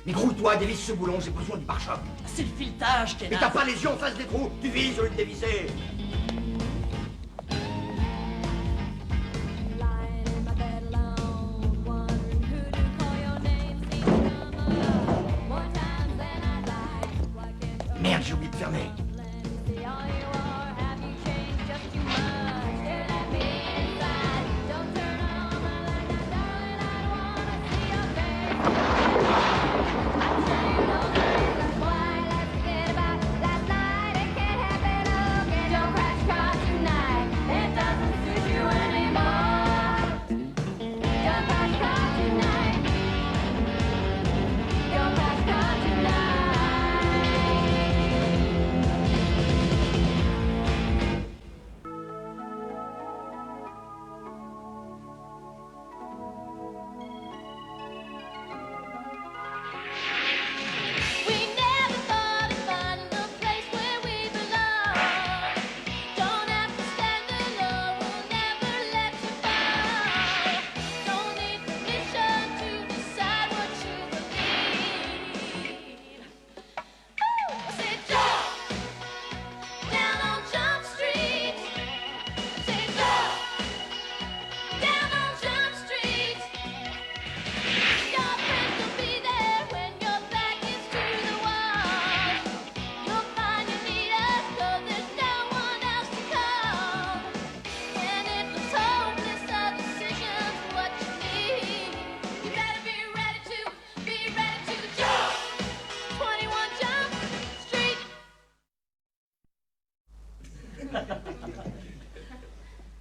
Mais grouille-toi, dévisse ce boulon, j'ai besoin du pare-choc. C'est le filetage, Mais Kenan. t'as pas les yeux en face des trous, tu vises au lieu de dévisser. Merde, j'ai oublié de fermer.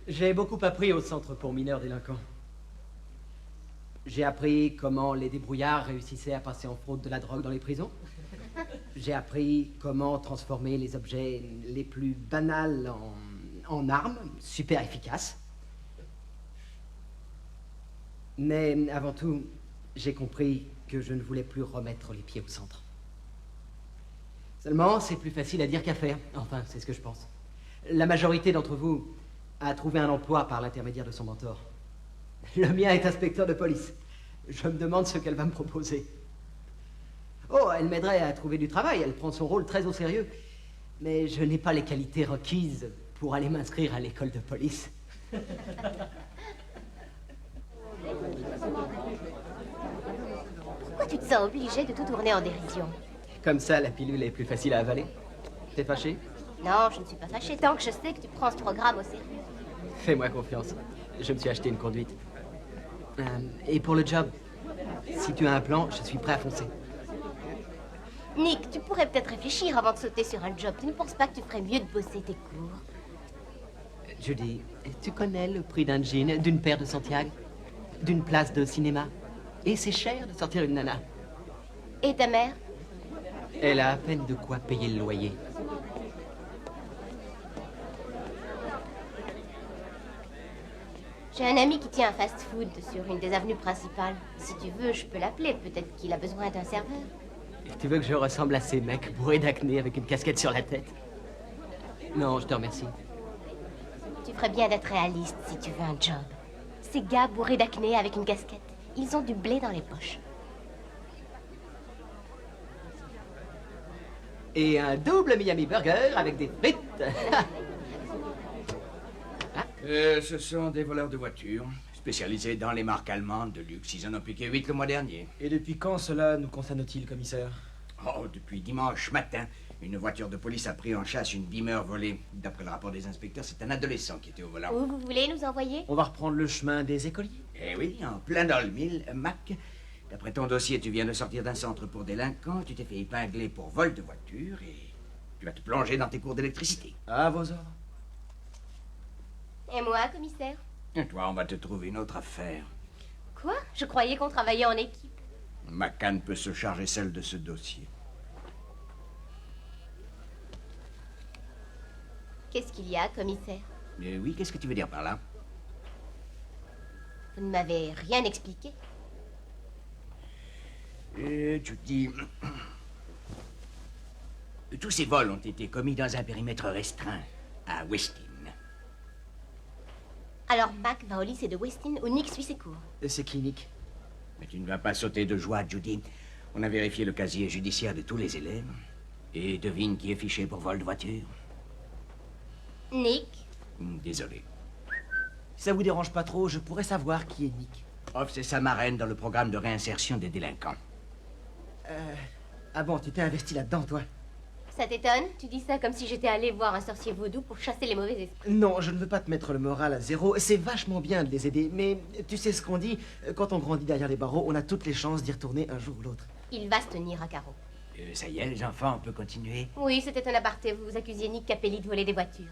J'ai beaucoup appris au centre pour mineurs délinquants. J'ai appris comment les débrouillards réussissaient à passer en fraude de la drogue dans les prisons. J'ai appris comment transformer les objets les plus banals en armes, super efficaces. Mais avant tout, j'ai compris que je ne voulais plus remettre les pieds au centre. Seulement, c'est plus facile à dire qu'à faire. Enfin, c'est ce que je pense. La majorité d'entre vous a trouvé un emploi par l'intermédiaire de son mentor. Le mien est inspecteur de police. Je me demande ce qu'elle va me proposer. Oh, elle m'aiderait à trouver du travail, elle prend son rôle très au sérieux. Mais je n'ai pas les qualités requises pour aller m'inscrire à l'école de police. Pourquoi tu te sens obligé de tout tourner en dérision? Comme ça, la pilule est plus facile à avaler. T'es fâché? Non, je ne suis pas fâchée tant que je sais que tu prends ce programme au sérieux. Fais-moi confiance. Je me suis acheté une conduite. Et pour le job, si tu as un plan, je suis prêt à foncer. Nick, tu pourrais peut-être réfléchir avant de sauter sur un job. Tu ne penses pas que tu ferais mieux de bosser tes cours? Judy, tu connais le prix d'un jean, d'une paire de Santiago, d'une place de cinéma? Et c'est cher de sortir une nana. Et ta mère? Elle a à peine de quoi payer le loyer. J'ai un ami qui tient un fast-food sur une des avenues principales. Si tu veux, je peux l'appeler. Peut-être qu'il a besoin d'un serveur. Tu veux que je ressemble à ces mecs bourrés d'acné avec une casquette sur la tête? Non, je te remercie. Tu ferais bien d'être réaliste si tu veux un job. Ces gars bourrés d'acné avec une casquette, ils ont du blé dans les poches. Et un double Miami Burger avec des frites. Ce sont des voleurs de voitures, spécialisés dans les marques allemandes de luxe. Ils en ont piqué 8 le mois dernier. Et depuis quand cela nous concerne-t-il, commissaire? Oh, depuis dimanche matin, une voiture de police a pris en chasse une Beamer volée. D'après le rapport des inspecteurs, c'est un adolescent qui était au volant. Où vous voulez nous envoyer? On va reprendre le chemin des écoliers. Eh oui, en plein dans le mille. Mac, d'après ton dossier, tu viens de sortir d'un centre pour délinquants, tu t'es fait épingler pour vol de voiture et tu vas te plonger dans tes cours d'électricité. À vos ordres. Et moi, commissaire? Et toi, on va te trouver une autre affaire. Quoi? Je croyais qu'on travaillait en équipe. McCann peut se charger seul de ce dossier. Qu'est-ce qu'il y a, commissaire? Mais oui, qu'est-ce que tu veux dire par là? Vous ne m'avez rien expliqué. Tu dis... Tous ces vols ont été commis dans un périmètre restreint, à Westin. Alors Mac va au lycée de Westin où Nick suit ses cours. C'est qui, Nick? Mais tu ne vas pas sauter de joie, Judy. On a vérifié le casier judiciaire de tous les élèves. Et devine qui est fiché pour vol de voiture? Nick? Désolé. Si ça vous dérange pas trop, je pourrais savoir qui est Nick. Off, c'est sa marraine dans le programme de réinsertion des délinquants. Ah bon, tu t'es investi là-dedans, toi? Ça t'étonne? Tu dis ça comme si j'étais allée voir un sorcier vaudou pour chasser les mauvais esprits. Non, je ne veux pas te mettre le moral à zéro. C'est vachement bien de les aider, mais tu sais ce qu'on dit? Quand on grandit derrière les barreaux, on a toutes les chances d'y retourner un jour ou l'autre. Il va se tenir à carreau. Ça y est, les enfants, on peut continuer. Oui, c'était un aparté. Vous accusiez Nick Capelli de voler des voitures.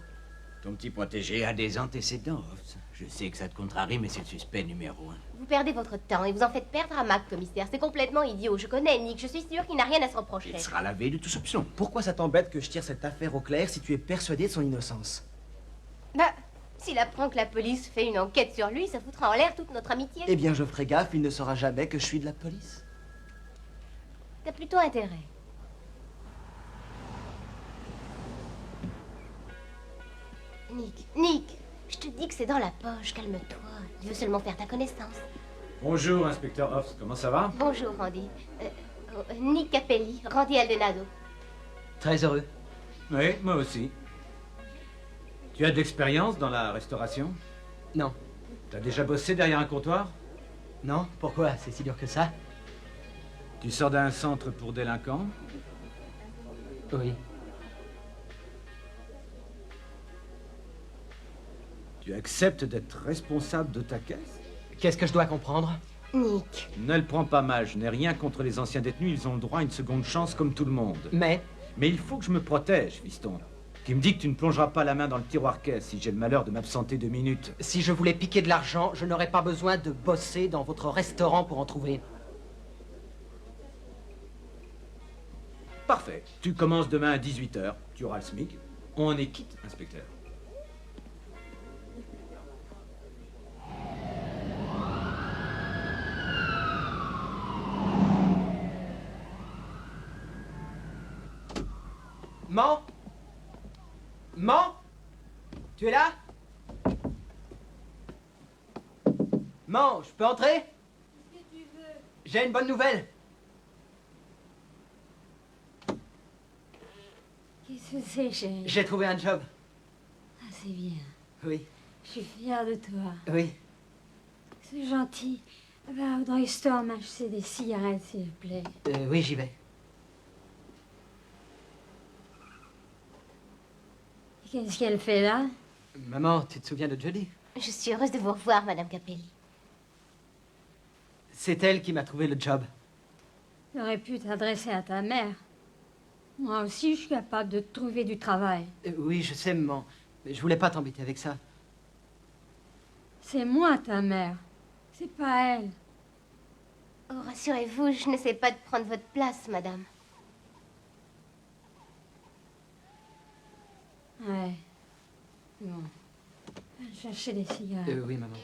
Ton petit protégé a des antécédents, Hobbs. Je sais que ça te contrarie, mais c'est le suspect numéro 1. Vous perdez votre temps et vous en faites perdre à Mac, commissaire. C'est complètement idiot. Je connais Nick. Je suis sûre qu'il n'a rien à se reprocher. Il sera lavé de tout soupçon. Pourquoi ça t'embête que je tire cette affaire au clair si tu es persuadé de son innocence? Bah, s'il apprend que la police fait une enquête sur lui, ça foutra en l'air toute notre amitié. Eh bien, je ferai gaffe, il ne saura jamais que je suis de la police. T'as plutôt intérêt. Nick, je te dis que c'est dans la poche, calme-toi. Il veut seulement faire ta connaissance. Bonjour, inspecteur Hobbs, comment ça va? Bonjour, Randy. Nick Capelli, Randy Aldenado. Très heureux. Oui, moi aussi. Tu as de l'expérience dans la restauration? Non. T'as déjà bossé derrière un comptoir? Non? Pourquoi? C'est si dur que ça? Tu sors d'un centre pour délinquants? Oui. Tu acceptes d'être responsable de ta caisse? Qu'est-ce que je dois comprendre? Nick. Ne le prends pas mal, je n'ai rien contre les anciens détenus, ils ont le droit à une seconde chance comme tout le monde. Mais il faut que je me protège, fiston. Tu me dis que tu ne plongeras pas la main dans le tiroir caisse si j'ai le malheur de m'absenter 2 minutes. si je voulais piquer de l'argent, je n'aurais pas besoin de bosser dans votre restaurant pour en trouver. Parfait. Tu commences demain à 18h, tu auras le SMIC. On est quitte, inspecteur. Man? Man? Tu es là? Man, je peux entrer? Qu'est-ce que tu veux? J'ai une bonne nouvelle. Qu'est-ce que c'est, chérie? J'ai trouvé un job. Ah, c'est bien. Oui, Je suis fière de toi. oui. C'est gentil. Va au drugstore m'acheter des cigarettes, s'il te plaît. Oui, j'y vais. Qu'est-ce qu'elle fait là? Maman, tu te souviens de Jodie? Je suis heureuse de vous revoir, Madame Capelli. C'est elle qui m'a trouvé le job. Tu aurais pu t'adresser à ta mère. Moi aussi, je suis capable de te trouver du travail. Oui, je sais, maman. Mais je voulais pas t'embêter avec ça. C'est moi, ta mère. C'est pas elle. Oh, rassurez-vous, je n'essaie pas de prendre votre place, Madame. Ouais. Bon. Va chercher des cigarettes. Oui, maman.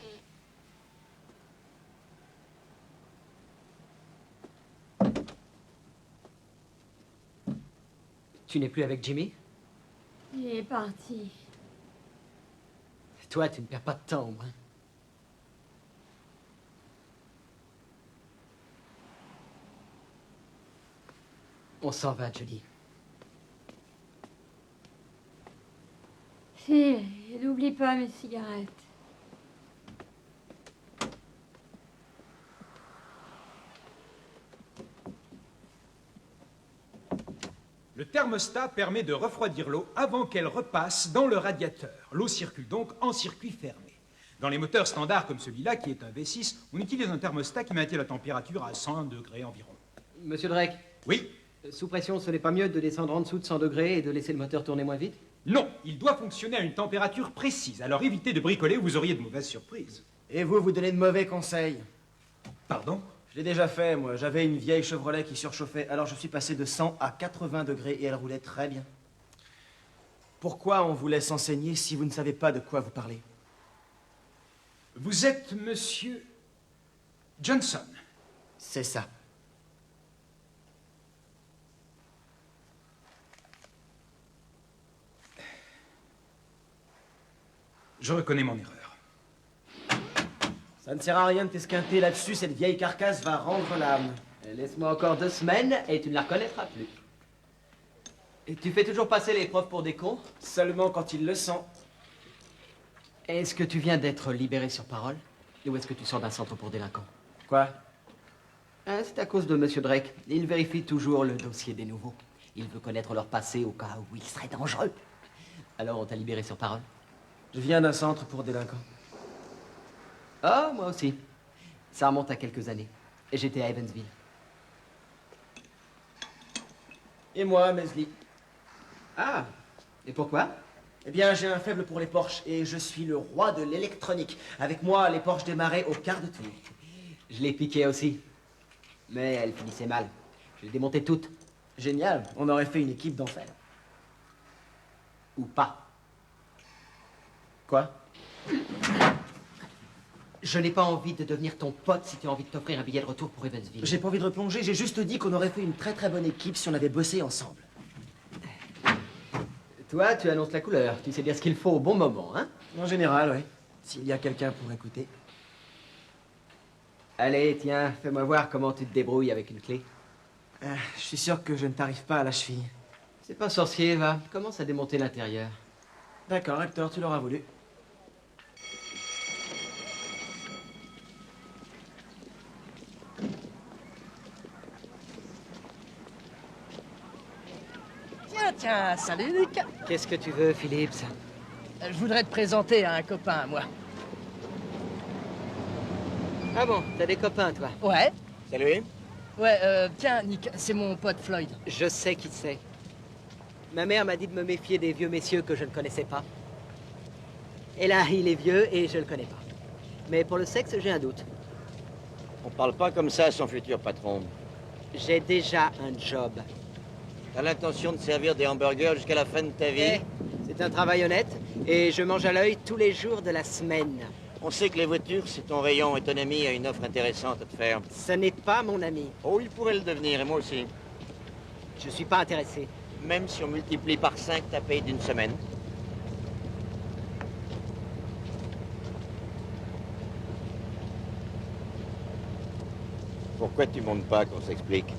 Tu n'es plus avec Jimmy? Il est parti. Toi, tu ne perds pas de temps, au moins. On s'en va, Judy. Phil, n'oublie pas mes cigarettes. Le thermostat permet de refroidir l'eau avant qu'elle repasse dans le radiateur. L'eau circule donc en circuit fermé. Dans les moteurs standards comme celui-là, qui est un V6, on utilise un thermostat qui maintient la température à 100 degrés environ. Monsieur Drake, Oui? sous pression, ce n'est pas mieux de descendre en dessous de 100 degrés et de laisser le moteur tourner moins vite? Non, il doit fonctionner à une température précise. Alors évitez de bricoler ou vous auriez de mauvaises surprises. Et vous donnez de mauvais conseils. Pardon? Je l'ai déjà fait, moi. J'avais une vieille Chevrolet qui surchauffait, alors je suis passé de 100 à 80 degrés et elle roulait très bien. Pourquoi on vous laisse enseigner si vous ne savez pas de quoi vous parlez? Vous êtes monsieur Johnson. C'est ça. Je reconnais mon erreur. Ça ne sert à rien de t'esquinter là-dessus, cette vieille carcasse va rendre l'âme. Laisse-moi encore 2 semaines et tu ne la reconnaîtras plus. Et tu fais toujours passer les profs pour des cons? Seulement quand il le sent. Est-ce que tu viens d'être libéré sur parole? Ou est-ce que tu sors d'un centre pour délinquants? Quoi? C'est à cause de Monsieur Drake. Il vérifie toujours le dossier des nouveaux. Il veut connaître leur passé au cas où ils seraient dangereux. Alors on t'a libéré sur parole? Je viens d'un centre pour délinquants. Ah, moi aussi. Ça remonte à quelques années. Et j'étais à Evansville. Et moi, Mesli. Ah, et pourquoi? Eh bien, j'ai un faible pour les Porsche et je suis le roi de l'électronique. Avec moi, les Porsche démarraient au quart de tour. Je l'ai piqué aussi. Mais elle finissait mal. Je l'ai démontée toute. Génial, on aurait fait une équipe d'enfer. Ou pas. Quoi? Je n'ai pas envie de devenir ton pote si tu as envie de t'offrir un billet de retour pour Evansville. J'ai pas envie de replonger, j'ai juste dit qu'on aurait fait une très bonne équipe si on avait bossé ensemble. Toi, tu annonces la couleur. Tu sais dire ce qu'il faut au bon moment, hein? En général, oui. S'il y a quelqu'un pour écouter. Allez, tiens, fais-moi voir comment tu te débrouilles avec une clé. Je suis sûr que je ne t'arrive pas à la cheville. C'est pas sorcier, va. Commence à démonter l'intérieur. D'accord, Hector, tu l'auras voulu. Tiens, salut Nick. Qu'est-ce que tu veux, Phillips? Je voudrais te présenter à un copain à moi. Ah bon, t'as des copains, toi? Ouais. Salut. Ouais, tiens Nick, c'est mon pote Floyd. Je sais qui c'est. Ma mère m'a dit de me méfier des vieux messieurs que je ne connaissais pas. Et là, il est vieux et je le connais pas. Mais pour le sexe, j'ai un doute. On parle pas comme ça à son futur patron. J'ai déjà un job. T'as l'intention de servir des hamburgers jusqu'à la fin de ta vie? Eh, c'est un travail honnête et je mange à l'œil tous les jours de la semaine. On sait que les voitures, c'est ton rayon et ton ami a une offre intéressante à te faire. Ce n'est pas mon ami. Oh, il pourrait le devenir, et moi aussi. Je suis pas intéressé. Même si on multiplie par 5 ta paye d'une semaine. Pourquoi tu montes pas qu'on s'explique?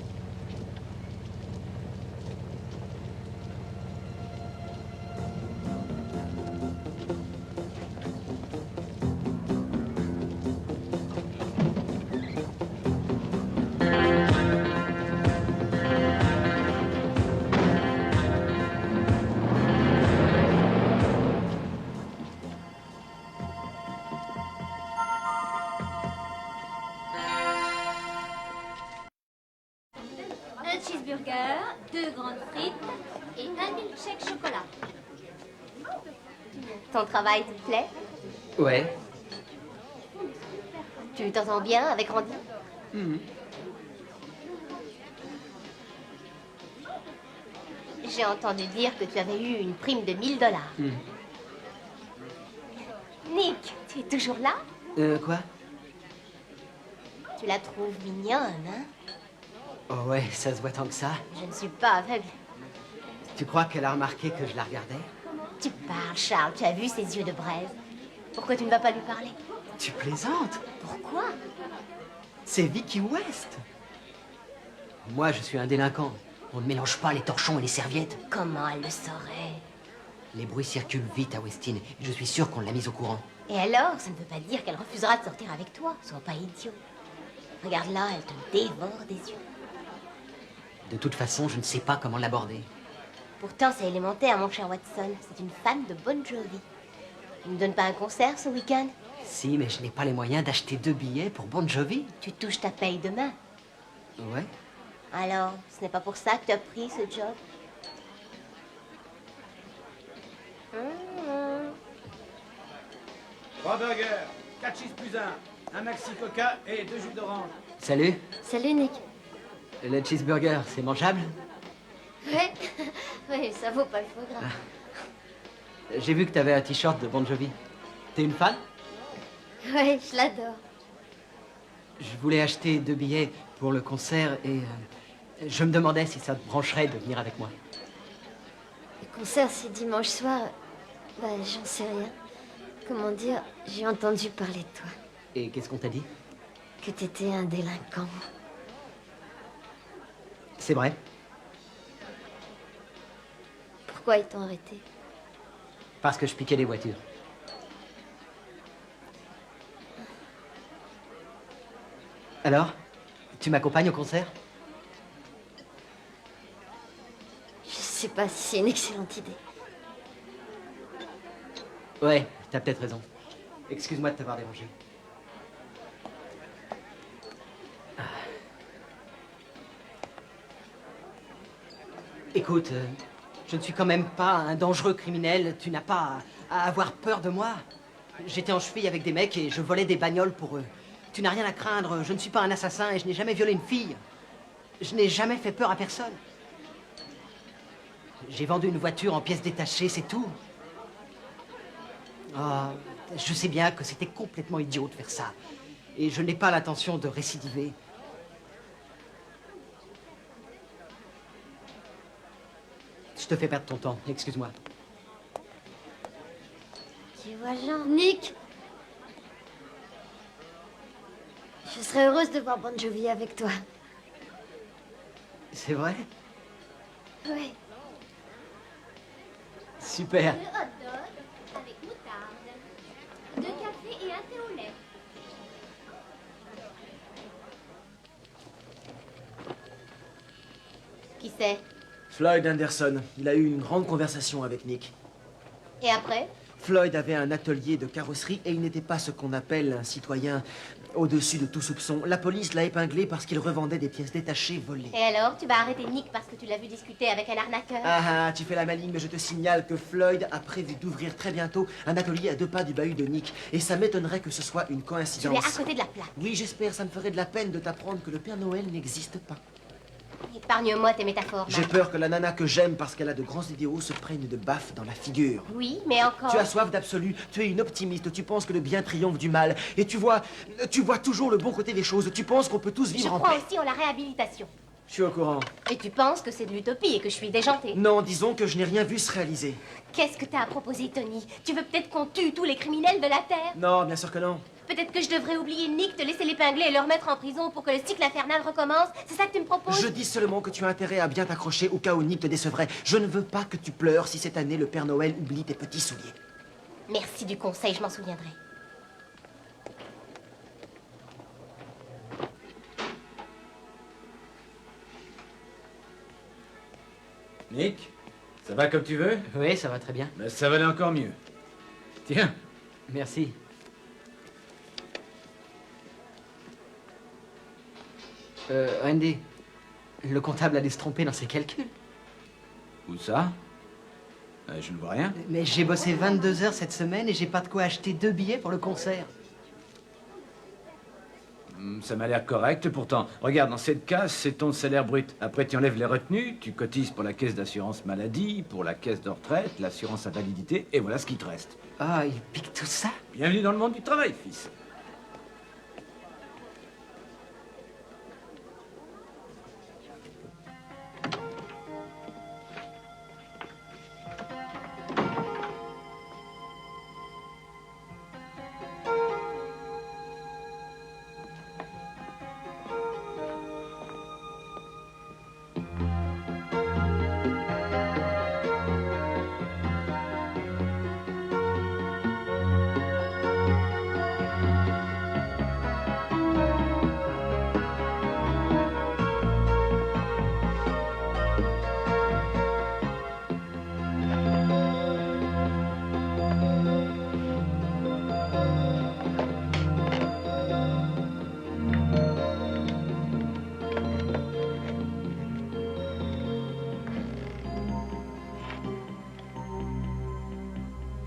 Un cheeseburger, 2 grandes frites et un milkshake chocolat. Ton travail te plaît? Ouais. Tu t'entends bien avec Randy? J'ai entendu dire que tu avais eu une prime de $1000. Nick, tu es toujours là? Quoi? Tu la trouves mignonne, hein? Oh ouais, ça se voit tant que ça. Je ne suis pas aveugle. Tu crois qu'elle a remarqué que je la regardais? Tu parles, Charles, tu as vu ses yeux de braise. Pourquoi tu ne vas pas lui parler? Tu plaisantes? Pourquoi? C'est Vicky West. Moi, je suis un délinquant. On ne mélange pas les torchons et les serviettes. Comment elle le saurait? Les bruits circulent vite à Westin et je suis sûr qu'on l'a mise au courant. Et alors, ça ne veut pas dire qu'elle refusera de sortir avec toi. Sois pas idiot. Regarde là, elle te dévore des yeux. De toute façon, je ne sais pas comment l'aborder. Pourtant, c'est élémentaire, mon cher Watson. C'est une fan de Bon Jovi. Tu ne donnes pas un concert ce week-end? Si, mais je n'ai pas les moyens d'acheter 2 billets pour Bon Jovi. Tu touches ta paye demain. Ouais. Alors, ce n'est pas pour ça que tu as pris ce job? 3 burgers, 4 cheese plus un maxi coca et 2 jus d'orange. Salut. Salut Nick. Le cheeseburger, c'est mangeable? Ouais, ouais, ça vaut pas le foie gras. J'ai vu que t'avais un t-shirt de Bon Jovi. T'es une fan? Ouais, je l'adore. Je voulais acheter 2 billets pour le concert et je me demandais si ça te brancherait de venir avec moi. Le concert, c'est dimanche soir. Bah, j'en sais rien. Comment dire, j'ai entendu parler de toi. Et qu'est-ce qu'on t'a dit? Que t'étais un délinquant. C'est vrai. Pourquoi ils t'ont arrêté? Parce que je piquais les voitures. Alors? Tu m'accompagnes au concert? Je sais pas si c'est une excellente idée. Ouais, t'as peut-être raison. Excuse-moi de t'avoir dérangé. Ah. Écoute, je ne suis quand même pas un dangereux criminel. Tu n'as pas à avoir peur de moi. J'étais en cheville avec des mecs et je volais des bagnoles pour eux. Tu n'as rien à craindre. Je ne suis pas un assassin et je n'ai jamais violé une fille. Je n'ai jamais fait peur à personne. J'ai vendu une voiture en pièces détachées, c'est tout. Oh, je sais bien que c'était complètement idiot de faire ça. Et je n'ai pas l'intention de récidiver. Je te fais perdre ton temps, excuse-moi. Tu vois, Jean, Nick, je serais heureuse de voir Bon Jovi avec toi. C'est vrai? Oui. Super. Deux hot dogs avec moutarde. 2 cafés et un thé au lait. Qui c'est? Floyd Anderson. Il a eu une grande conversation avec Nick. Et après? Floyd avait un atelier de carrosserie et il n'était pas ce qu'on appelle un citoyen au-dessus de tout soupçon. La police l'a épinglé parce qu'il revendait des pièces détachées volées. Et alors, tu vas arrêter Nick parce que tu l'as vu discuter avec un arnaqueur? Ah, tu fais la maligne, mais je te signale que Floyd a prévu d'ouvrir très bientôt un atelier à 2 pas du bahut de Nick. Et ça m'étonnerait que ce soit une Tu coïncidence. es à côté de la plaque. Oui, j'espère, ça me ferait de la peine de t'apprendre que le Père Noël n'existe pas. Épargne-moi tes métaphores, J'ai Marc. peur que la nana que j'aime parce qu'elle a de grands idéaux se prenne de baffes dans la figure. Oui, mais encore... Tu as soif d'absolu, tu es une optimiste, tu penses que le bien triomphe du mal, et tu vois toujours le bon côté des choses, tu penses qu'on peut tous Je vivre en crois paix. aussi en la réhabilitation. Je suis au courant. Et tu penses que c'est de l'utopie et que je suis déjantée. Non, disons que je n'ai rien vu se réaliser. Qu'est-ce que t'as à proposer, Tony? Tu veux peut-être qu'on tue tous les criminels de la Terre? Non, bien sûr que non. Peut-être que je devrais oublier Nick, te laisser l'épingler et le remettre en prison pour que le cycle infernal recommence? C'est ça que tu me proposes? Je dis seulement que tu as intérêt à bien t'accrocher au cas où Nick te décevrait. Je ne veux pas que tu pleures si cette année le Père Noël oublie tes petits souliers. Merci du conseil, je m'en souviendrai. Nick, ça va comme tu veux? Oui, ça va très bien. Ben, ça va aller encore mieux. Tiens. Merci. Randy, le comptable a dû se tromper dans ses calculs. Où ça? Je ne vois rien. Mais j'ai bossé 22 heures cette semaine et j'ai pas de quoi acheter 2 billets pour le concert. Ça m'a l'air correct pourtant. Regarde, dans cette case, c'est ton salaire brut. Après, tu enlèves les retenues, tu cotises pour la caisse d'assurance maladie, pour la caisse de retraite, l'assurance invalidité, et voilà ce qui te reste. Ah, il pique tout ça? Bienvenue dans le monde du travail, fils.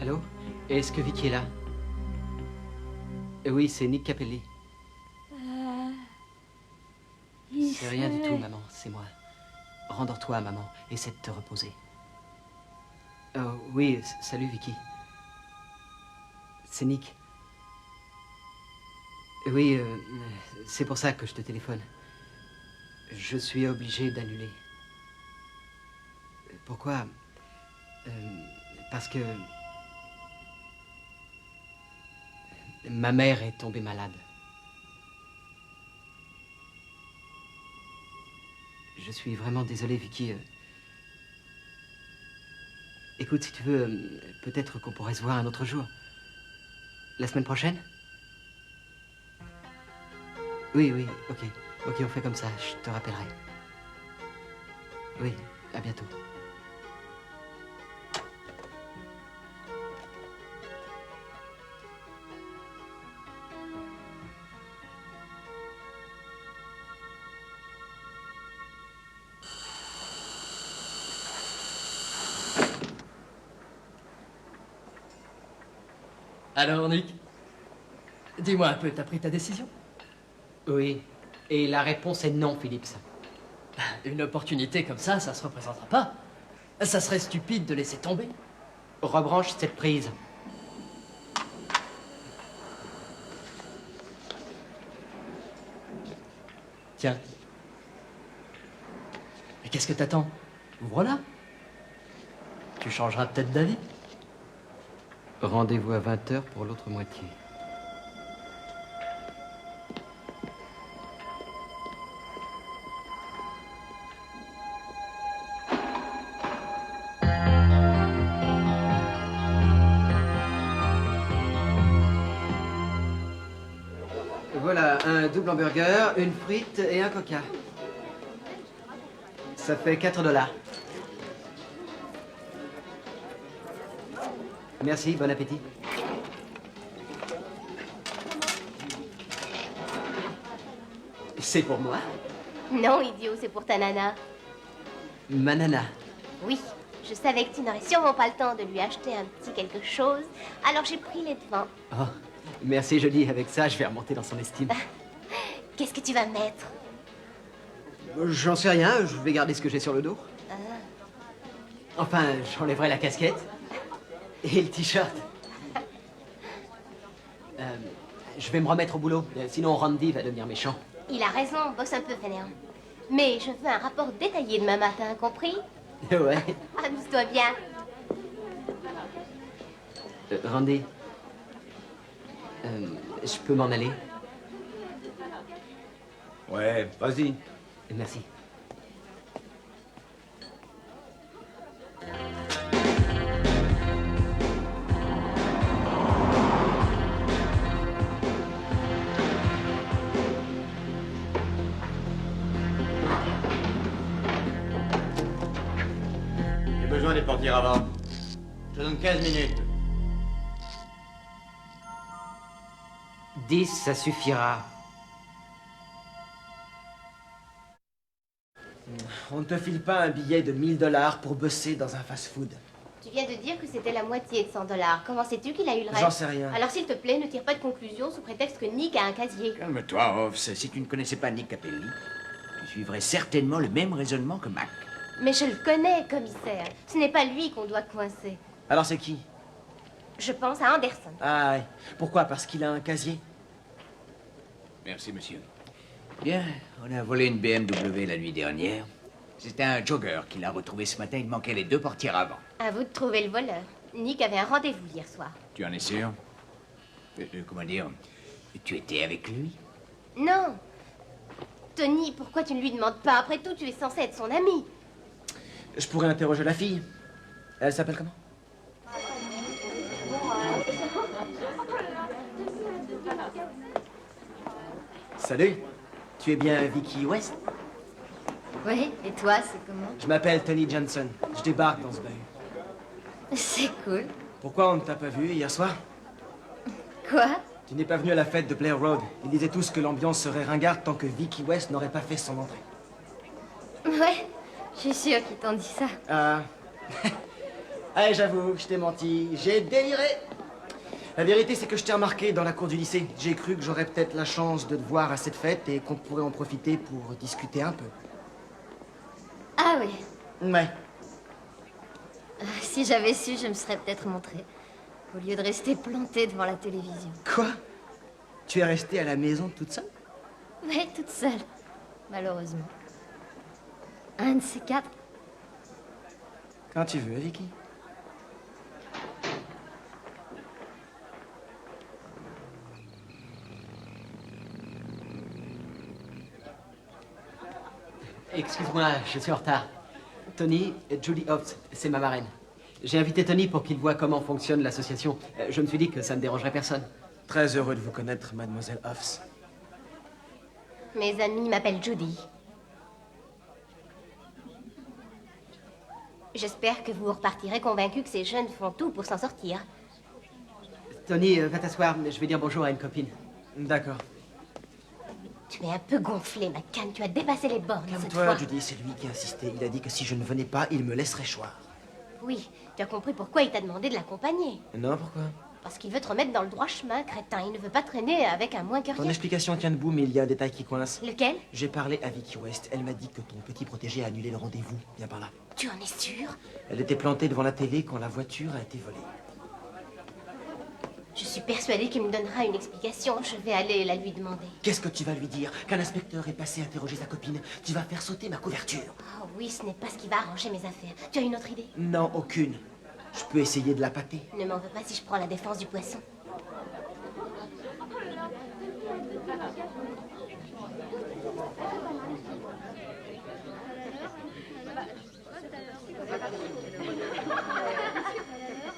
Allô? Est-ce que Vicky est là? Oui, c'est Nick Capelli. C'est rien du tout, maman, c'est moi. Rendors-toi, maman. Essaie de te reposer. Oui, salut, Vicky. C'est Nick. Oui, c'est pour ça que je te téléphone. Je suis obligé d'annuler. Pourquoi? Parce que... ma mère est tombée malade. Je suis vraiment désolé, Vicky. Écoute, si tu veux, peut-être qu'on pourrait se voir un autre jour. La semaine prochaine? Oui, oui, ok. Ok, on fait comme ça, je te rappellerai. Oui, à bientôt. Alors, Nick, dis-moi un peu, t'as pris ta décision? Oui, et la réponse est non, Phillips. Une opportunité comme ça se représentera pas. Ça serait stupide de laisser tomber. Rebranche cette prise. Tiens. Mais qu'est-ce que t'attends? Ouvre-la. Tu changeras peut-être d'avis. Rendez-vous à 20h pour l'autre moitié. Voilà, un double hamburger, une frite et un coca. Ça fait $4. Merci, bon appétit. C'est pour moi? Non, idiot, c'est pour ta nana. Ma nana. Oui, je savais que tu n'aurais sûrement pas le temps de lui acheter un petit quelque chose, alors j'ai pris les devants. Oh, merci, Jolie. Avec ça, je vais remonter dans son estime. Qu'est-ce que tu vas mettre? J'en sais rien, je vais garder ce que j'ai sur le dos. Enfin, j'enlèverai la casquette. Et le t-shirt. Je vais me remettre au boulot, sinon Randy va devenir méchant. Il a raison, bosse un peu, fainéant. Mais je veux un rapport détaillé demain matin, compris? Ouais. Amuse-toi bien. Randy. Je peux m'en aller? Ouais, vas-y. Merci. J'ai besoin des portiers avant. Je te donne 15 minutes. 10, ça suffira. On ne te file pas un billet de $1000 pour bosser dans un fast-food. Tu viens de dire que c'était la moitié de $100. Comment sais-tu qu'il a eu le reste? J'en sais rien. Alors s'il te plaît, ne tire pas de conclusion sous prétexte que Nick a un casier. Calme-toi, Hobbs. Si tu ne connaissais pas Nick Capelli, tu suivrais certainement le même raisonnement que Mac. Mais je le connais, commissaire. Ce n'est pas lui qu'on doit coincer. Alors c'est qui? Je pense à Anderson. Ah ouais. Pourquoi? Parce qu'il a un casier? Merci, monsieur. Bien, on a volé une BMW la nuit dernière. C'était un jogger qui l'a retrouvé ce matin. Il manquait les 2 portières avant. À vous de trouver le voleur. Nick avait un rendez-vous hier soir. Tu en es sûr? Comment dire? Tu étais avec lui? Non. Tony, pourquoi tu ne lui demandes pas? Après tout, tu es censé être son ami. Je pourrais interroger la fille. Elle s'appelle comment? Salut. Tu es bien Vicky West? Oui, et toi, c'est comment? Je m'appelle Tony Johnson. Je débarque dans ce bahut. C'est cool. Pourquoi on ne t'a pas vu hier soir? Quoi? Tu n'es pas venu à la fête de Blair Road. Ils disaient tous que l'ambiance serait ringarde tant que Vicky West n'aurait pas fait son entrée. Ouais, je suis sûre qu'ils t'ont dit ça. Ah. Allez, j'avoue, je t'ai menti. J'ai déliré. La vérité, c'est que je t'ai remarqué dans la cour du lycée. J'ai cru que j'aurais peut-être la chance de te voir à cette fête et qu'on pourrait en profiter pour discuter un peu. Ah oui. Ouais. Si j'avais su, je me serais peut-être montrée. Au lieu de rester plantée devant la télévision. Quoi? Tu es restée à la maison toute seule? Ouais, toute seule. Malheureusement. Un de ces 4. Quand tu veux, Vicky. Excuse-moi, je suis en retard. Tony, Judy Hobbs, c'est ma marraine. J'ai invité Tony pour qu'il voit comment fonctionne l'association. Je me suis dit que ça ne dérangerait personne. Très heureux de vous connaître, mademoiselle Hobbs. Mes amis m'appellent Judy. J'espère que vous repartirez convaincu que ces jeunes font tout pour s'en sortir. Tony, va t'asseoir, je vais dire bonjour à une copine. D'accord. Tu es un peu gonflé, McCann. Tu as dépassé les bornes cette Calme-toi, fois. Judy, c'est lui qui a insisté. Il a dit que si je ne venais pas, il me laisserait choir. Oui, tu as compris pourquoi il t'a demandé de l'accompagner. Non, pourquoi? Parce qu'il veut te remettre dans le droit chemin, crétin. Il ne veut pas traîner avec un moins que Ton rien. explication tient debout, mais il y a un détail qui coince. Lequel? J'ai parlé à Vicky West. Elle m'a dit que ton petit protégé a annulé le rendez-vous. Viens par là. Tu en es sûr? Elle était plantée devant la télé quand la voiture a été volée. Je suis persuadée qu'il me donnera une explication. Je vais aller la lui demander. Qu'est-ce que tu vas lui dire? Qu'un inspecteur est passé interroger sa copine. Tu vas faire sauter ma couverture. Oh oui, ce n'est pas ce qui va arranger mes affaires. Tu as une autre idée? Non, aucune. Je peux essayer de la pâter. Ne m'en veux pas si je prends la défense du poisson.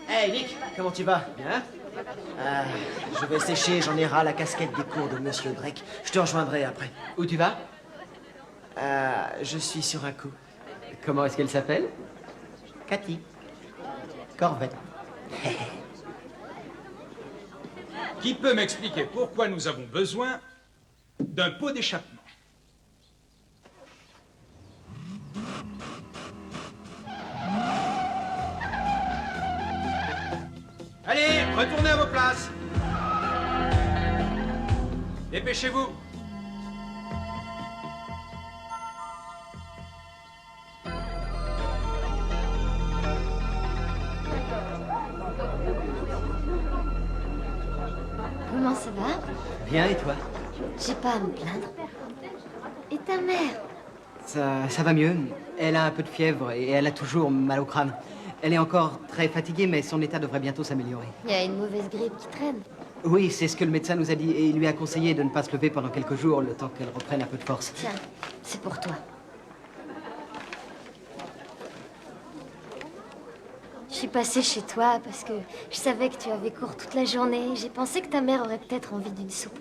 Hey, Nick, comment tu vas? Bien. Je vais sécher, j'en ai ras la casquette des cours de Monsieur Drake. Je te rejoindrai après. Où tu vas? Je suis sur un coup. Comment est-ce qu'elle s'appelle? Cathy. Corvette. Qui peut m'expliquer pourquoi nous avons besoin d'un pot d'échappement? Allez, retournez à vos places. Dépêchez-vous. Comment ça va? Bien, et toi? J'ai pas à me plaindre. Et ta mère? Ça va mieux. Elle a un peu de fièvre et elle a toujours mal au crâne. Elle est encore très fatiguée, mais son état devrait bientôt s'améliorer. Il y a une mauvaise grippe qui traîne. Oui, c'est ce que le médecin nous a dit et il lui a conseillé de ne pas se lever pendant quelques jours, le temps qu'elle reprenne un peu de force. Tiens, c'est pour toi. Je suis passée chez toi parce que je savais que tu avais cours toute la journée. J'ai pensé que ta mère aurait peut-être envie d'une soupe.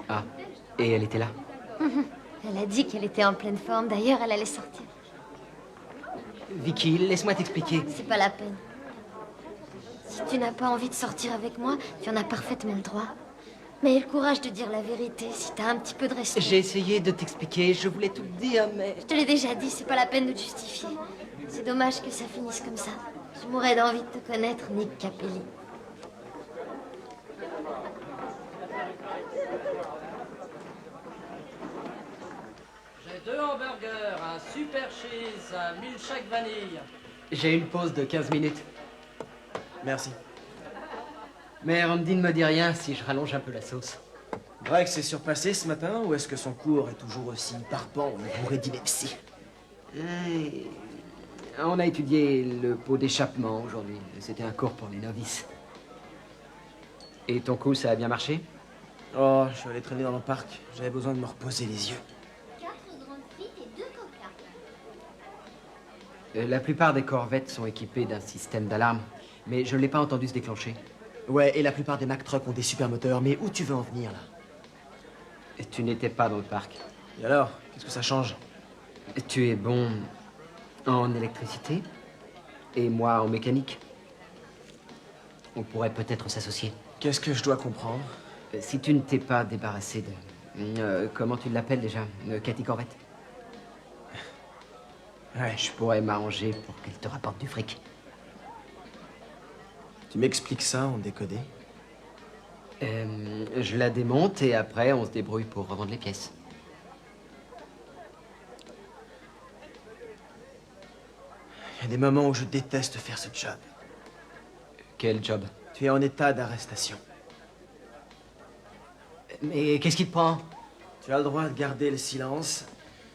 Ah, et elle était là? Elle a dit qu'elle était en pleine forme. D'ailleurs, elle allait sortir. Vicky, laisse-moi t'expliquer. C'est pas la peine. Si tu n'as pas envie de sortir avec moi, tu en as parfaitement le droit. Mais aie le courage de dire la vérité si t'as un petit peu de respect. J'ai essayé de t'expliquer, je voulais tout te dire, mais... Je te l'ai déjà dit, c'est pas la peine de te justifier. C'est dommage que ça finisse comme ça. Je mourrais d'envie de te connaître, Nick Capelli. J'ai 2 hamburgers, un super cheese, un milkshake vanille. J'ai une pause de 15 minutes. Merci. Mais Randy ne me dit rien si je rallonge un peu la sauce. Drake s'est surpassé ce matin ou est-ce que son cours est toujours aussi barbant ou bourré d'ineptie? On a étudié le pot d'échappement aujourd'hui. C'était un cours pour les novices. Et ton coup, ça a bien marché? Oh, je suis allé traîner dans le parc. J'avais besoin de me reposer les yeux. 4 grandes frites et 2 coca. La plupart des corvettes sont équipées d'un système d'alarme, mais je ne l'ai pas entendu se déclencher. Ouais, et la plupart des Mack Trucks ont des supermoteurs, mais où tu veux en venir, là? Et tu n'étais pas dans le parc. Et alors, qu'est-ce que ça change? Tu es bon en électricité et moi en mécanique. On pourrait peut-être s'associer. Qu'est-ce que je dois comprendre? Si tu ne t'es pas débarrassé de... comment tu l'appelles déjà? Cathy Corvette? Ouais, Je pourrais m'arranger pour qu'elle te rapporte du fric. Tu m'expliques ça en décodé? Je la démonte et après on se débrouille pour revendre les pièces. Il y a des moments où je déteste faire ce job. Quel job? Tu es en état d'arrestation. Mais qu'est-ce qui te prend? Tu as le droit de garder le silence,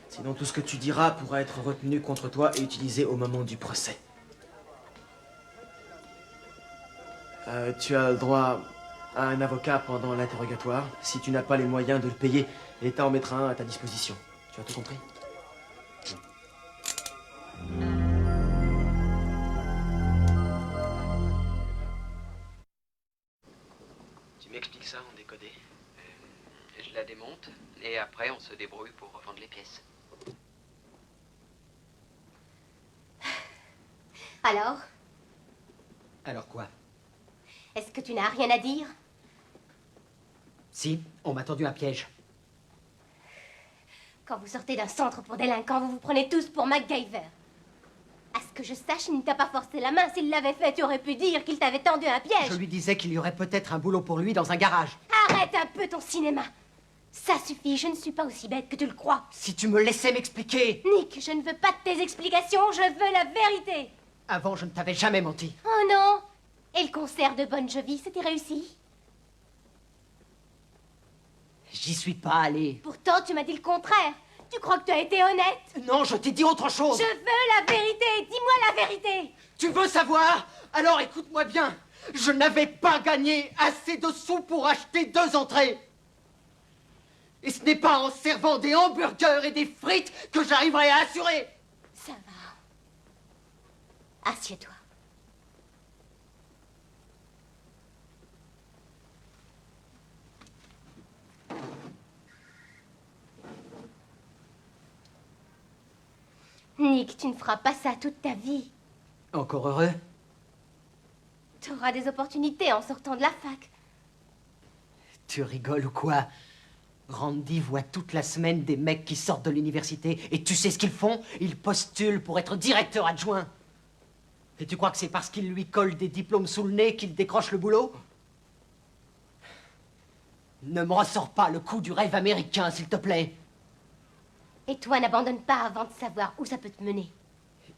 sinon tout ce que tu diras pourra être retenu contre toi et utilisé au moment du procès. Tu as le droit à un avocat pendant l'interrogatoire. Si tu n'as pas les moyens de le payer, l'État en mettra un à ta disposition. Tu as tout compris? Tu m'expliques ça en décodé? Je la démonte, et après on se débrouille pour revendre les pièces. Alors? Alors quoi? Est-ce que tu n'as rien à dire? Si, on m'a tendu un piège. Quand vous sortez d'un centre pour délinquants, vous vous prenez tous pour MacGyver. À ce que je sache, il ne t'a pas forcé la main. S'il l'avait fait, tu aurais pu dire qu'il t'avait tendu un piège. Je lui disais qu'il y aurait peut-être un boulot pour lui dans un garage. Arrête un peu ton cinéma. Ça suffit, je ne suis pas aussi bête que tu le crois. Si tu me laissais m'expliquer. Nick, je ne veux pas de tes explications, je veux la vérité. Avant, je ne t'avais jamais menti. Oh non. Et le concert de Bon Jovi, c'était réussi? J'y suis pas allé. Pourtant, tu m'as dit le contraire. Tu crois que tu as été honnête? Non, je t'ai dit autre chose. Je veux la vérité. Dis-moi la vérité. Tu veux savoir? Alors écoute-moi bien. Je n'avais pas gagné assez de sous pour acheter 2 entrées. Et ce n'est pas en servant des hamburgers et des frites que j'arriverai à assurer. Ça va. Assieds-toi. Nick, tu ne feras pas ça toute ta vie. Encore heureux? Tu auras des opportunités en sortant de la fac. Tu rigoles ou quoi? Randy voit toute la semaine des mecs qui sortent de l'université. Et tu sais ce qu'ils font? Ils postulent pour être directeur adjoint. Et tu crois que c'est parce qu'ils lui collent des diplômes sous le nez qu'il décroche le boulot? Ne me ressors pas le coup du rêve américain, s'il te plaît. Et toi, n'abandonne pas avant de savoir où ça peut te mener.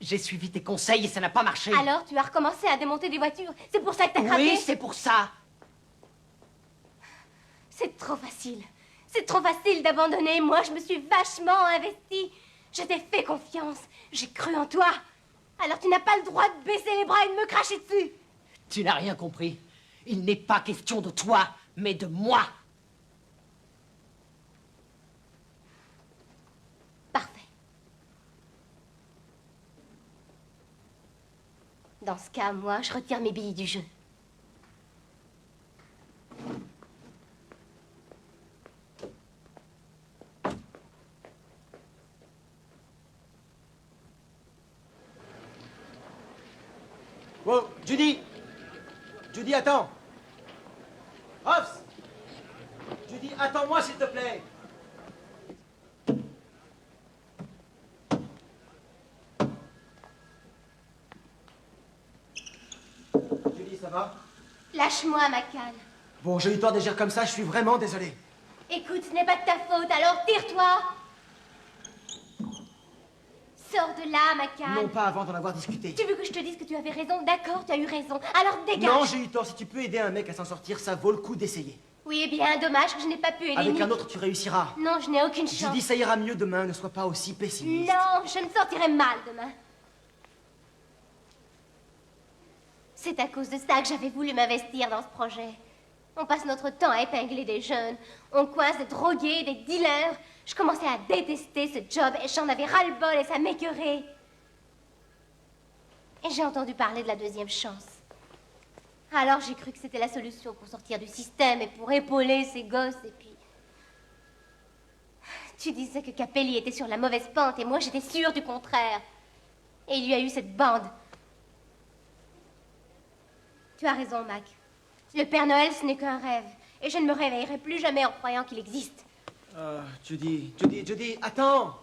J'ai suivi tes conseils et ça n'a pas marché. Alors, tu as recommencé à démonter des voitures. C'est pour ça que t'as craqué? Oui, c'est pour ça. C'est trop facile. C'est trop facile d'abandonner. Moi, je me suis vachement investie. Je t'ai fait confiance. J'ai cru en toi. Alors tu n'as pas le droit de baisser les bras et de me cracher dessus. Tu n'as rien compris. Il n'est pas question de toi, mais de moi. Parfait. Dans ce cas, moi, je retire mes billes du jeu. Wow, Judy! Judy, attends! Hobbs! Judy, attends-moi, s'il te plaît! Judy, ça va? Lâche-moi, Macan. Bon, j'ai eu tort d'agir comme ça, je suis vraiment désolé. Écoute, ce n'est pas de ta faute, alors tire-toi. Sors de là, Macan. Non, pas avant d'en avoir discuté. Tu veux que je te dise que tu avais raison? D'accord, tu as eu raison. Alors dégage. Non, j'ai eu tort. Si tu peux aider un mec à s'en sortir, ça vaut le coup d'essayer. Oui, eh bien, dommage que je n'ai pas pu aider Avec Nick. un autre, tu réussiras. Non, je n'ai aucune chance. Judy, ça ira mieux demain, ne sois pas aussi pessimiste. Non, je me sortirai mal demain. C'est à cause de ça que j'avais voulu m'investir dans ce projet. On passe notre temps à épingler des jeunes. On coince des drogués, des dealers. Je commençais à détester ce job et j'en avais ras-le-bol et ça m'écœurait. Et j'ai entendu parler de la deuxième chance. Alors j'ai cru que c'était la solution pour sortir du système et pour épauler ces gosses et puis... Tu disais que Capelli était sur la mauvaise pente et moi j'étais sûre du contraire. Et il y a eu cette bande. Tu as raison, Mac. Le Père Noël, ce n'est qu'un rêve. Et je ne me réveillerai plus jamais en croyant qu'il existe. Judy, attends!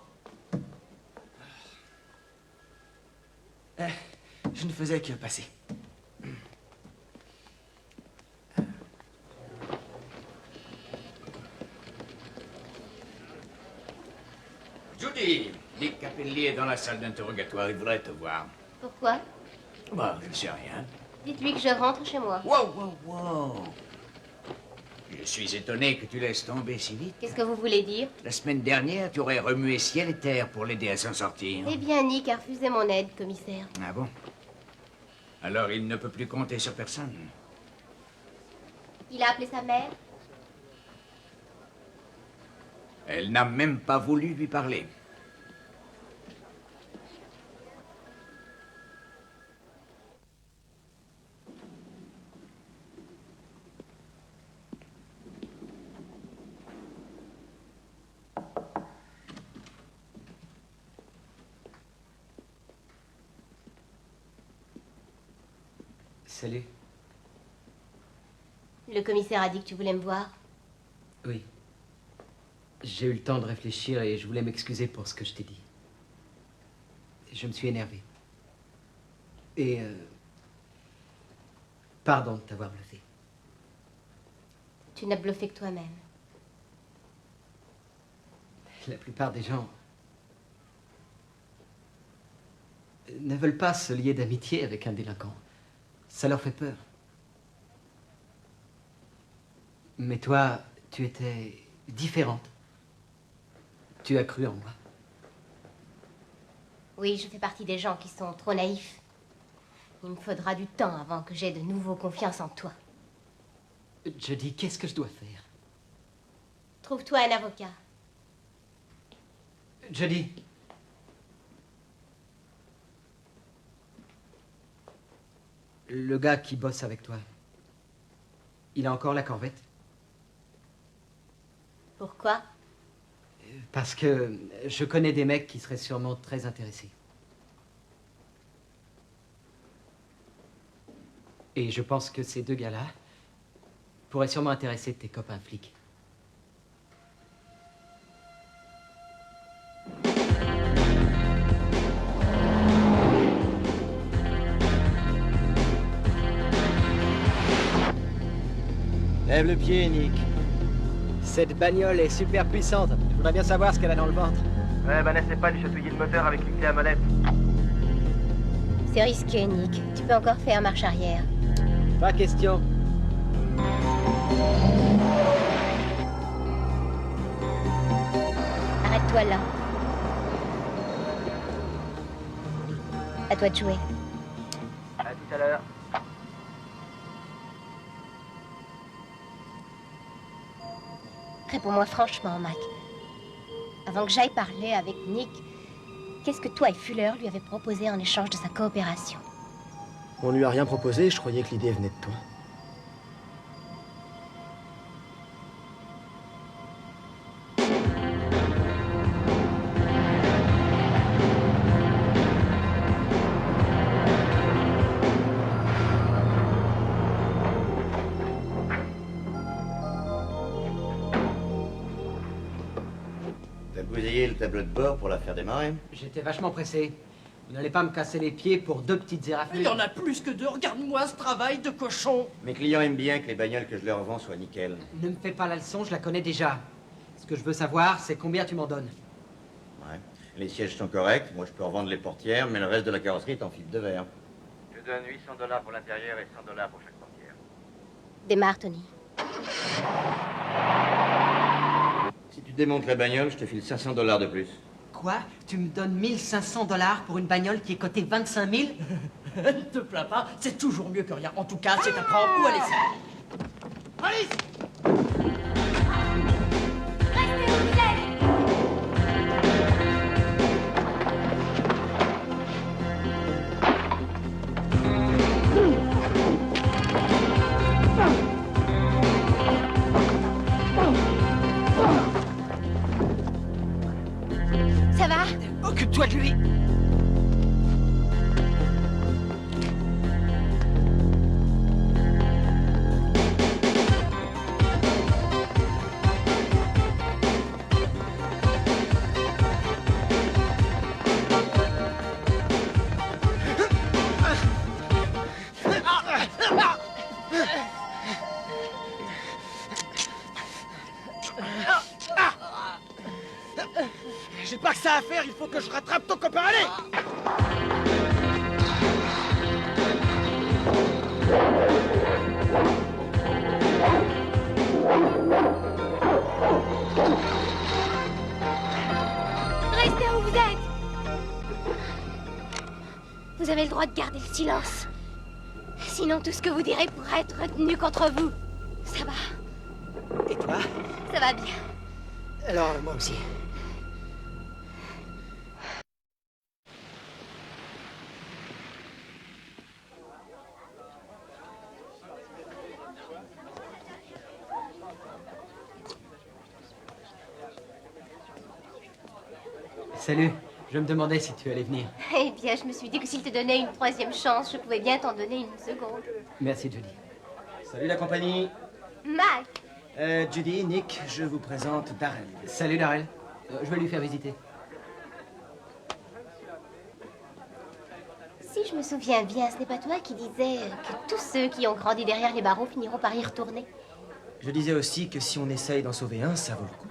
Je ne faisais que passer. Judy, Nick Capelli est dans la salle d'interrogatoire, il voudrait te voir. Pourquoi? Bah, je sais rien. Dites-lui que je rentre chez moi. Wow. Je suis étonné que tu laisses tomber si vite. Qu'est-ce que vous voulez dire? La semaine dernière, tu aurais remué ciel et terre pour l'aider à s'en sortir. Eh bien, Nick a refusé mon aide, commissaire. Ah bon? Alors il ne peut plus compter sur personne. Il a appelé sa mère? Elle n'a même pas voulu lui parler. Salut. Le commissaire a dit que tu voulais me voir. Oui. J'ai eu le temps de réfléchir et je voulais m'excuser pour ce que je t'ai dit. Je me suis énervé. Et pardon de t'avoir bluffé. Tu n'as bluffé que toi-même. La plupart des gens ne veulent pas se lier d'amitié avec un délinquant. Ça leur fait peur. Mais toi, tu étais différente. Tu as cru en moi. Oui, je fais partie des gens qui sont trop naïfs. Il me faudra du temps avant que j'aie de nouveau confiance en toi. Je dis, qu'est-ce que je dois faire? Trouve-toi un avocat. Je dis. Le gars qui bosse avec toi, il a encore la corvette? Pourquoi? Parce que je connais des mecs qui seraient sûrement très intéressés. Et je pense que ces deux gars-là pourraient sûrement intéresser tes copains flics. Lève le pied, Nick. Cette bagnole est super puissante. Je voudrais bien savoir ce qu'elle a dans le ventre. Ouais, bah n'essaie pas de chatouiller le moteur avec une clé à molette. C'est risqué, Nick. Tu peux encore faire marche arrière. Pas question. Arrête-toi là. À toi de jouer. À tout à l'heure. Réponds-moi franchement, Mac. Avant que j'aille parler avec Nick, qu'est-ce que toi et Fuller lui avez proposé en échange de sa coopération? On lui a rien proposé, je croyais que l'idée venait de toi. T'as bousillé le tableau de bord pour la faire démarrer? J'étais vachement pressé. Vous n'allez pas me casser les pieds pour deux petites éraflures. Il y en a plus que deux, regarde-moi ce travail de cochon. Mes clients aiment bien que les bagnoles que je leur vends soient nickel. Ne me fais pas la leçon, je la connais déjà. Ce que je veux savoir, c'est combien tu m'en donnes. Ouais. Les sièges sont corrects, moi je peux revendre les portières, mais le reste de la carrosserie est en fibre de verre. Je donne $800 pour l'intérieur et $100 pour chaque portière. Démarre, Tony. Si tu démontes la bagnole, je te file $500 de plus. Quoi? Tu me donnes $1 500 pour une bagnole qui est cotée 25 000? Ne te plains pas, c'est toujours mieux que rien. En tout cas, c'est à prendre ou à laisser. Allez! Restez où vous êtes! Ça va? Occupe-toi de lui! J'ai pas que ça à faire, il faut que je rattrape ton copain, allez! Restez où vous êtes! Vous avez le droit de garder le silence. Sinon, tout ce que vous direz pourra être retenu contre vous. Ça va. Et toi? Ça va bien. Alors, moi aussi. Salut, je me demandais si tu allais venir. Eh bien, je me suis dit que s'il te donnait une troisième chance, je pouvais bien t'en donner une seconde. Merci, Judy. Salut la compagnie. Mac, Judy, Nick, je vous présente Darrell. Salut, Darrell. Je vais lui faire visiter. si je me souviens bien, ce n'est pas toi qui disais que tous ceux qui ont grandi derrière les barreaux finiront par y retourner. Je disais aussi que si on essaye d'en sauver un, ça vaut le coup.